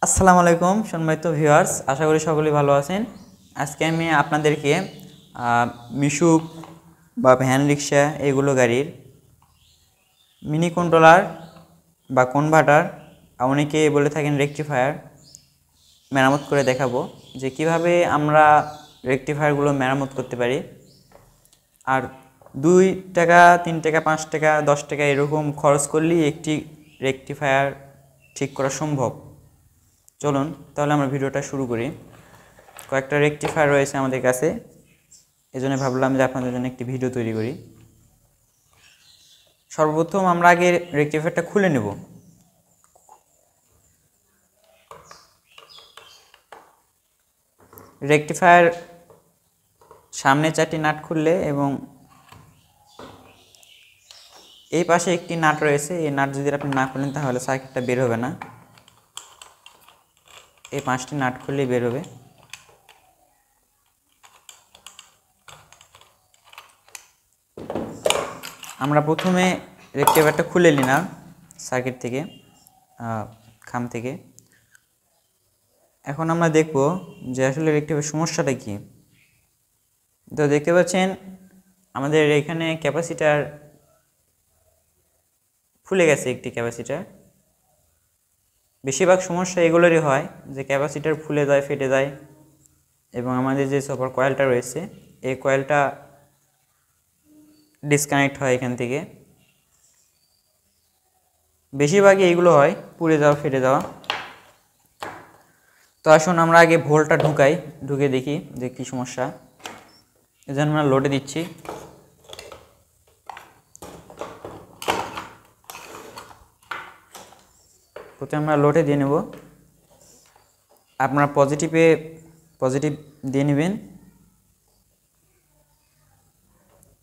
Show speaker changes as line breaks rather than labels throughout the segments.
আসসালামু আলাইকুম সম্মানিত ভিউয়ার্স, আশা করি সকলেই ভালো আছেন। আজকে আমি আপনাদেরকে মিশুক বা ভ্যান রিক্সা এগুলো গাড়ির মিনি কন্ট্রোলার বা কনভার্টার, অনেকে বলে থাকেন রেকটিফায়ার, মেরামত করে দেখাবো যে কিভাবে আমরা রেকটিফায়ারগুলো মেরামত করতে পারি। আর 2 টাকা 3 টাকা 5 টাকা 10 টাকা এরকম খরচ করলেই একটি রেকটিফায়ার ঠিক করা সম্ভব। চলুন তাহলে আমরা ভিডিওটা শুরু করি। কয়েকটা রেকটিফায়ার রয়েছে আমাদের কাছে, এজন্য ভাবলাম যে আপনাদের জন্য একটি ভিডিও তৈরি করি। সর্বপ্রথম আমরা আগে রেকটিফায়ারটা খুলে নেব। রেকটিফায়ার সামনে 4টি নাট খুললে এবং এই পাশে একটি নাট রয়েছে, এই নাট যদি আপনি না খুলেন তাহলে সার্কিটটা বের হবে না। এই 5টি নাট খুললেই বের হবে। আমরা প্রথমে রেকটিফায়ারটা খুলে নিলাম সার্কিট থেকে, খাম থেকে। এখন আমরা দেখব যে আসলে রেকটিফায়ার সমস্যাটা কি। তো দেখতে পাচ্ছেন আমাদের এখানে ক্যাপাসিটার ফুলে গেছে, একটি ক্যাপাসিটার। বেশিরভাগ সমস্যা এগুলোরই হয় যে ক্যাপাসিটার ফুলে যায়, ফেটে যায়, এবং আমাদের যে সুপার কয়েলটা রয়েছে এই কয়েলটা ডিসকানেক্ট হয় এখান থেকে। বেশিরভাগই এইগুলো হয়, পুড়ে যাওয়া, ফেটে যাওয়া। তো আসুন আমরা আগে ভোল্টটা ঢুকে দেখি যে কী সমস্যা। এজন্য আমরা লোডে দিচ্ছি। প্রথমে আমরা লোডে দিয়ে নেব। আপনারা পজিটিভ দিয়ে নেবেন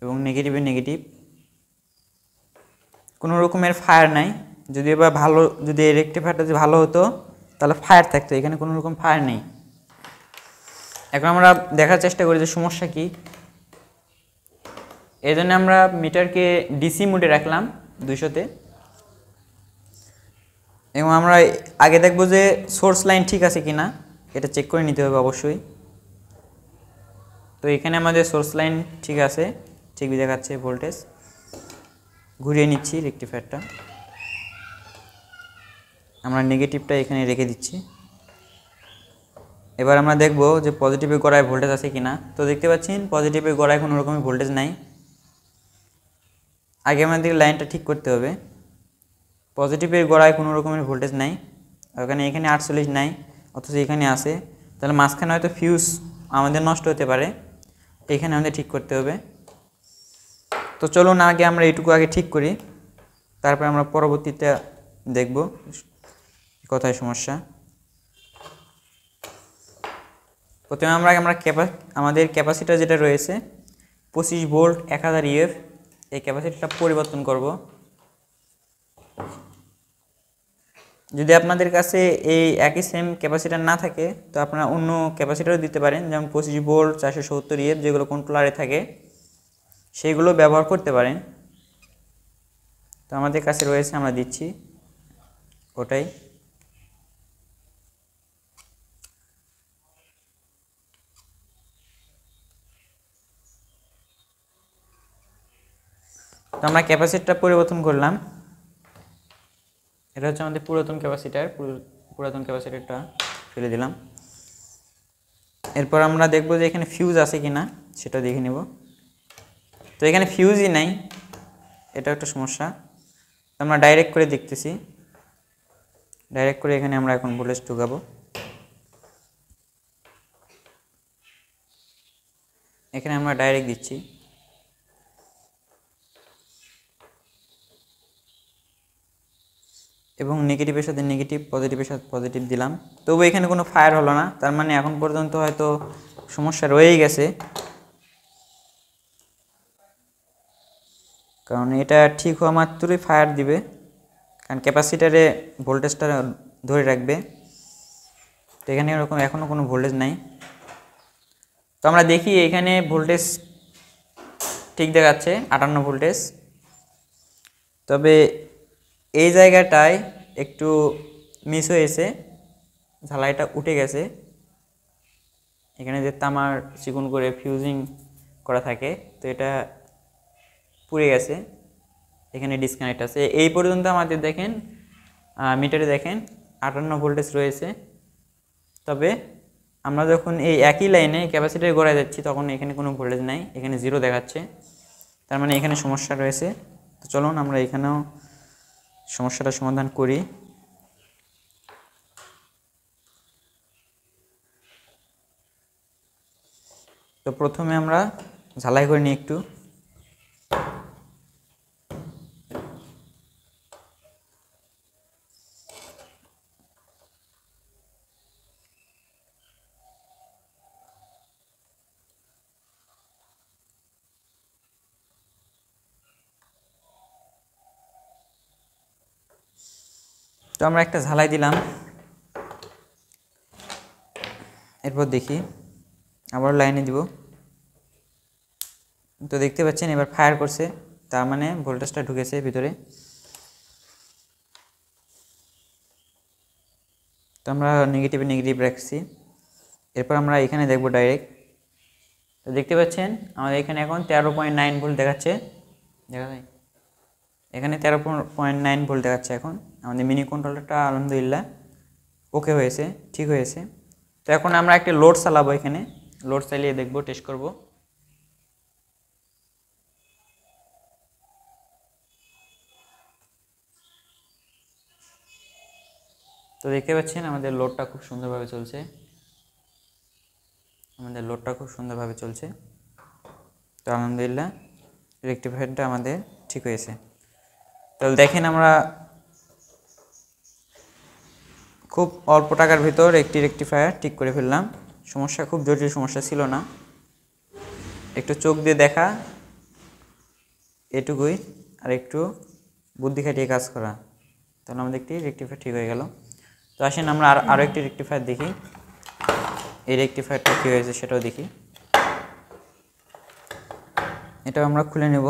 এবং নেগেটিভে নেগেটিভ। কোনো রকমের ফায়ার নাই। যদি এবার যদি এই রেকটিফায়ারটা যদি ভালো হতো তাহলে ফায়ার থাকতো, এখানে কোনো রকম ফায়ার নেই। এখন আমরা দেখার চেষ্টা করি যে সমস্যা কি। এই জন্য আমরা মিটারকে ডিসি মোডে রাখলাম 200-তে, এবং আমরা আগে দেখব যে সোর্স লাইন ঠিক আছে কিনা, এটা চেক করে নিতে হবে অবশ্যই। তো এখানে আমাদের সোর্স লাইন ঠিক আছে, ঠিক দেখাচ্ছে ভোল্টেজ। ঘুরিয়ে নিচ্ছি রেকটিফায়ারটা, আমরা নেগেটিভটা এখানে রেখে দিচ্ছি। এবার আমরা দেখব যে পজিটিভের গোড়ায় ভোল্টেজ আছে কিনা। তো দেখতে পাচ্ছেন পজিটিভের গোড়ায় কোনো রকমের ভোল্টেজ নাই। আগে আমাদের লাইনটা ঠিক করতে হবে। পজিটিভের গোড়ায় কোনো রকমের ভোল্টেজ নাই, এখানে 48 নাই, অথচ এখানে আছে। তাহলে মাঝখানে হয়তো ফিউজ আমাদের নষ্ট হতে পারে, এখানে আমাদের ঠিক করতে হবে। তো চলুন আগে আমরা এইটুকু আগে ঠিক করি, তারপর আমরা পরবর্তীতে দেখব কোথায় সমস্যা। প্রথমে আমাদের ক্যাপাসিটার যেটা রয়েছে 25 ভোল্ট 1000 EF, এই ক্যাপাসিটারটা পরিবর্তন করব। যদি আপনাদের কাছে এই একই সেম ক্যাপাসিটার না থাকে তো আপনারা অন্য ক্যাপাসিটারও দিতে পারেন, যেমন 25 ভোল্ট 470 EF যেগুলো কন্ট্রোলারে থাকে সেগুলো ব্যবহার করতে পারেন। তো আমাদের কাছে রয়েছে, আমরা দিচ্ছি ওটাই। তো আমরা ক্যাপাসিটারটা পরিবর্তন করলাম। এটা হচ্ছে আমাদের পুরাতন ক্যাপাসিটারটা ফেলে দিলাম। এরপর আমরা দেখব যে এখানে ফিউজ আছে কিনা সেটা দেখে নেব। তো এখানে ফিউজই নাই, এটা একটা সমস্যা। আমরা ডাইরেক্ট করে দেখতেছি, ডাইরেক্ট করে এখানে আমরা এখন ভোল্টেজ ঢুকাবো। এখানে আমরা ডাইরেক্ট দিচ্ছি, এবং নেগেটিভের সাথে নেগেটিভ, পজিটিভের সাথে পজিটিভ দিলাম। তবু এখানে কোনো ফায়ার হলো না, তার মানে এখন পর্যন্ত হয়তো সমস্যা রয়েই গেছে, কারণ এটা ঠিক হওয়া মাত্রই ফায়ার দিবে, কারণ ক্যাপাসিটারে ভোল্টেজটা ধরে রাখবে। তো এখানে এরকম এখনও কোনো ভোল্টেজ নাই। তো আমরা দেখি এখানে ভোল্টেজ ঠিক দেখাচ্ছে 58 ভোল্টেজ, তবে এই জায়গাটায় একটু মিস হয়েছে। ঝালাইটা উঠে গেছে। এখানে যে তামার চিকন করে ফিউজিং করা থাকে, তো এটা পুড়ে গেছে। এখানে ডিসকানেক্ট আছে। এই পর্যন্ত আমাদের দেখেন মিটারে দেখেন 58 ভোল্টেজ রয়েছে। তবে আমরা যখন এই একই লাইনে ক্যাপাসিটর গড়ায় যাচ্ছি তখন এখানে কোনো ভোল্টেজ নাই, এখানে 0 দেখাচ্ছে। তার মানে এখানে সমস্যা রয়েছে। তো চলুন আমরা এখানেও সমস্যাটা সমাধান করি। তো প্রথমে আমরা ঝালাই করে নিই একটু। তো আমরা একটা ঝালাই দিলাম, এরপর দেখি আবার লাইনে দিব। তো দেখতে পাচ্ছেন এবার ফায়ার করছে, তার মানে ভোল্টেজটা ঢুকেছে ভিতরে। তো আমরা নেগেটিভ রাখছি। এরপর আমরা এখানে দেখব ডাইরেক্ট। তো দেখতে পাচ্ছেন আমাদের এখানে এখন 13.9 ভোল্ট দেখাচ্ছে, দেখা যায় এখানে 13.9 ভোল্ট দেখাচ্ছে। এখন আমাদের মিনি কন্ট্রোলারটা আলহামদুলিল্লাহ ওকে হয়েছে, ঠিক হয়েছে। তো এখন আমরা একটা লোড চালাবো, এখানে লোড চালিয়ে দেখব, টেস্ট করব। তো দেখতে পাচ্ছেন আমাদের লোডটা খুব সুন্দরভাবে চলছে, তো আলহামদুলিল্লাহ রেকটিফায়ারটা আমাদের ঠিক হয়েছে। তাহলে দেখেন আমরা খুব অল্প টাকার ভিতর একটি রেকটিফায়ার ঠিক করে ফেললাম। সমস্যা খুব জটিল সমস্যা ছিল না, একটু চোখ দিয়ে দেখা এটুকুই, আর একটু বুদ্ধি খাটিয়ে কাজ করা, তাহলে আমাদের একটি রেকটিফায়ার ঠিক হয়ে গেল। তো আসেন আমরা আরও একটি রেকটিফায়ার দেখি, এই রেকটিফায়ারটা কী হয়েছে সেটাও দেখি। এটাও আমরা খুলে নেব।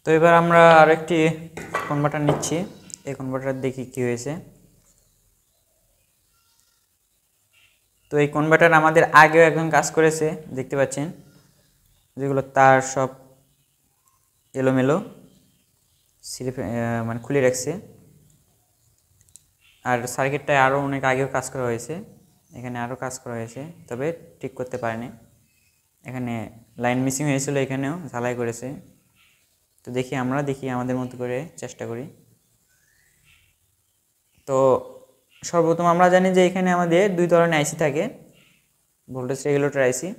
তো এবার আমরা আরেকটি কনভার্টার নিচ্ছি, এই কনভার্টার দেখি কি হয়েছে। তো এই কনভার্টার আমাদের আগেও একজন কাজ করেছে, দেখতে পাচ্ছেন যেগুলো তার সব এলোমেলো মানে খুলে রাখছে। আর সার্কিটটায় আরও অনেক আগেও কাজ করা হয়েছে, এখানে আরও কাজ করা হয়েছে, তবে ঠিক করতে পারেনি। এখানে লাইন মিসিং হয়েছিল, এখানেও ঝালাই করেছে। তো দেখি আমাদের মতো করে চেষ্টা করি। তো সর্বপ্রথম আমরা জানি যে এখানে আমাদের দুই ধরনের আইসি থাকে, ভোল্টেজ রেগুলেটর আইসি।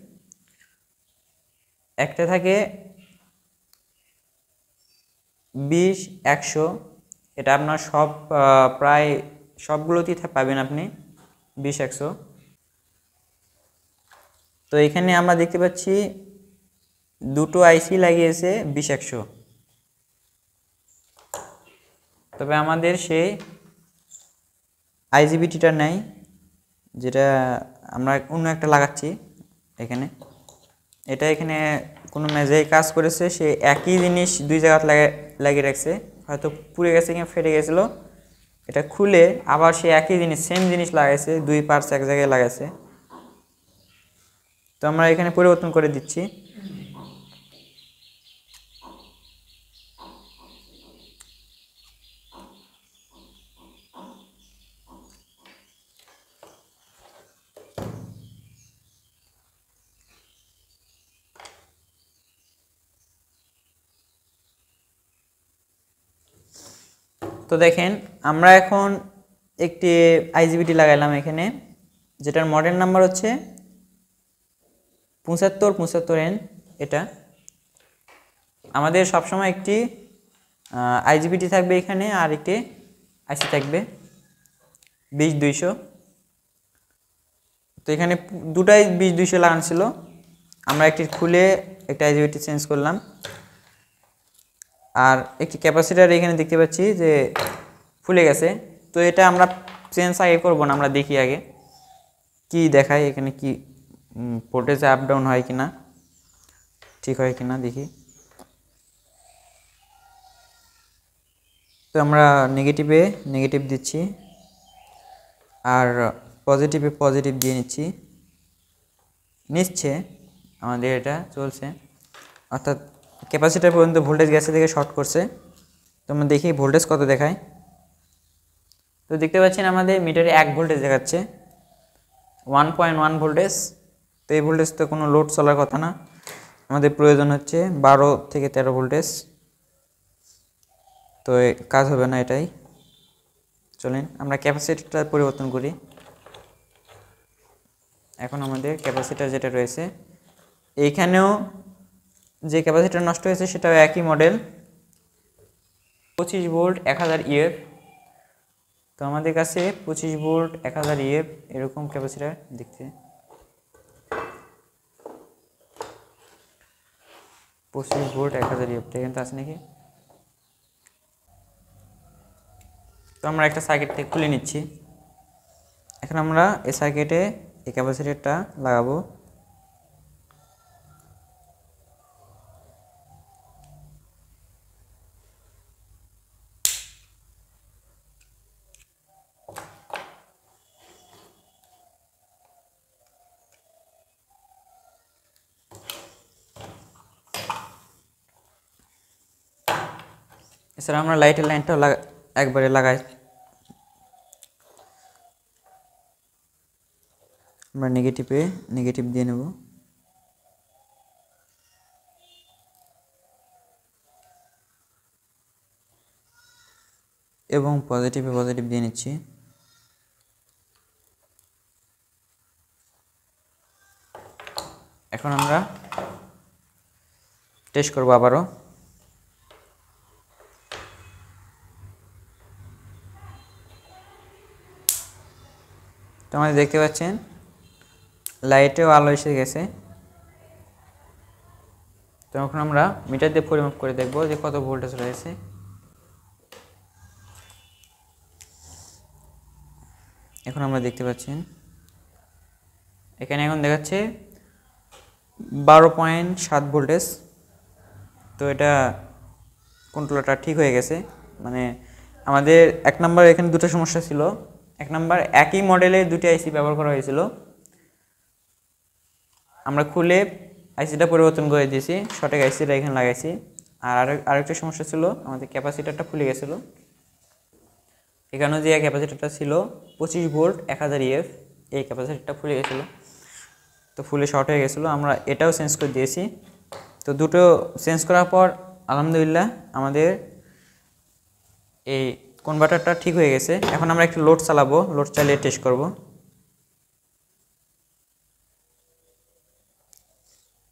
একটা থাকে 20-100, এটা আপনার প্রায় সবগুলোতেই পাবেন আপনি 20-100। তো এখানে আমরা দেখতে পাচ্ছি দুটো আইসি লাগিয়েছে 20-100, তবে আমাদের সেই আইজিবিটিটা নাই, যেটা আমরা অন্য একটা লাগাচ্ছি এখানে। এটা এখানে কোনো মেজায় কাজ করেছে, সে একই জিনিস দুই জায়গায় লাগিয়ে রাখছে, হয়তো পুড়ে গেছে কিংবা ফেটে গেছিলো, এটা খুলে আবার সে একই জিনিস সেম জিনিস লাগাইছে, দুই পার্টস এক জায়গায় লাগাইছে। তো আমরা এখানে পরিবর্তন করে দিচ্ছি। তো দেখেন আমরা এখন একটি আইজিবিটি লাগাইলাম এখানে, যেটার মডেল নাম্বার হচ্ছে 7575N। এটা আমাদের সবসময় একটি আইজিবিটি থাকবে এখানে, আর একটি আইসি থাকবে 20200। তো এখানে দুটাই 20200 লাগানো ছিল, আমরা একটি খুলে একটা আইজিবিটি চেঞ্জ করলাম। আর একটি ক্যাপাসিটার এখানে দেখতে পাচ্ছি যে ফুলে গেছে। তো এটা আমরা চেঞ্জ আগে করব না, আমরা দেখি আগে কি দেখায় এখানে, কি ভোল্টেজ আপ ডাউন হয় কিনা, ঠিক হয় কিনা দেখি। তো আমরা নেগেটিভে নেগেটিভ দিচ্ছি আর পজিটিভে পজিটিভ দিয়ে নিচ্ছে আমাদের এটা চলছে, অর্থাৎ ক্যাপাসিটার পর্যন্ত ভোল্টেজ গেছে থেকে শর্ট করছে। তো আমরা দেখি ভোল্টেজ কত দেখায়। তো দেখতে পাচ্ছেন আমাদের মিটারে 1 ভোল্টেজ দেখাচ্ছে, 1.1 ভোল্টেজ। তো এই ভোল্টেজ তো কোনো লোড চলার কথা না, আমাদের প্রয়োজন হচ্ছে 12 থেকে 13 ভোল্টেজ। তো কাজ হবে না এটাই। চলেন আমরা ক্যাপাসিটারটা পরিবর্তন করি। এখন আমাদের ক্যাপাসিটার যেটা রয়েছে, এইখানেও যে ক্যাপাসিটার নষ্ট হয়েছে সেটাও একই মডেল, 25 ভোল্ট 1000 ইএফ। তো আমাদের কাছে 25 ভোল্ট 1000 ইএফ এরকম ক্যাপাসিটার দেখতে, 25 ভোল্ট 1000 ইএফ কিন্তু আছে নাকি। তো আমরা একটা সার্কিট থেকে খুলে নিচ্ছি। এখন আমরা এই সার্কিটে এই ক্যাপাসিটরটা লাগাবো। এছাড়া আমরা লাইটের লাইনটাও একবারে লাগাই। আমরা নেগেটিভ দিয়ে নেব। এবং পজিটিভে পজিটিভ দিয়ে নিচ্ছি। এখন আমরা টেস্ট করব আবারও। তো আমাদের দেখতে পাচ্ছেন লাইটেও আলো এসে গেছে। তো এখন আমরা মিটার দিয়ে পরিমাপ করে দেখব যে কত ভোল্টেজ রয়েছে। এখন আমরা দেখতে পাচ্ছেন এখানে এখন দেখাচ্ছে 12.7 ভোল্টেজ। তো এটা কন্ট্রোলারটা ঠিক হয়ে গেছে। মানে আমাদের 1 নম্বর এখানে দুটো সমস্যা ছিল। 1 নম্বর একই মডেলের দুটি আইসি ব্যবহার করা হয়েছিল, আমরা খুলে আইসিটা পরিবর্তন করে দিয়েছি, সঠিক আইসিটা এখানে লাগাইছি। আর আরেকটা সমস্যা ছিল, আমাদের ক্যাপাসিটারটা ফুলে গেছিলো। এখানেও যে ক্যাপাসিটারটা ছিল 25 ভোল্ট 1000 ইএফ, এই ক্যাপাসিটারটা ফুলে গেছিলো। তো ফুলে শর্ট হয়ে গেছিলো, আমরা এটাও চেঞ্জ করে দিয়েছি। তো দুটো চেঞ্জ করার পর আলহামদুলিল্লাহ আমাদের এই কনভার্টারটা ঠিক হয়ে গেছে। এখন আমরা একটা লোড চালাবো, লোড চালিয়ে টেস্ট করব।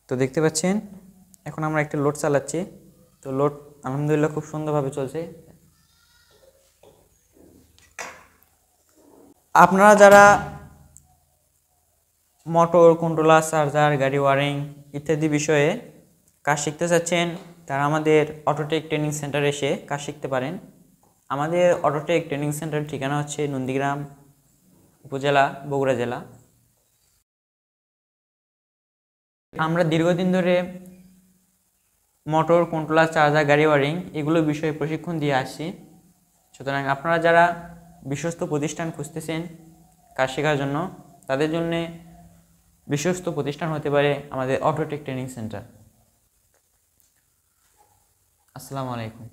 তো দেখতে পাচ্ছেন এখন আমরা একটা লোড চালাচ্ছি। তো লোড আলহামদুলিল্লাহ খুব সুন্দরভাবে চলছে। আপনারা যারা মোটর, কন্ট্রোলার, চার্জার, গাড়ি ওয়ারিং ইত্যাদি বিষয়ে কাজ শিখতে চাচ্ছেন, তারা আমাদের অটোটেক ট্রেনিং সেন্টারে এসে কাজ শিখতে পারেন। আমাদের অটোটেক ট্রেনিং সেন্টারের ঠিকানা হচ্ছে নন্দীগ্রাম উপজেলা, বগুড়া জেলা। আমরা দীর্ঘদিন ধরে মোটর, কন্ট্রোলার, চার্জার, গাড়ি ওয়ারিং এগুলো বিষয়ে প্রশিক্ষণ দিয়ে আসছি। সুতরাং আপনারা যারা বিশ্বস্ত প্রতিষ্ঠান খুঁজতেছেন কাজ শেখার জন্য, তাদের জন্যে বিশ্বস্ত প্রতিষ্ঠান হতে পারে আমাদের অটোটেক ট্রেনিং সেন্টার। আসসালামু আলাইকুম।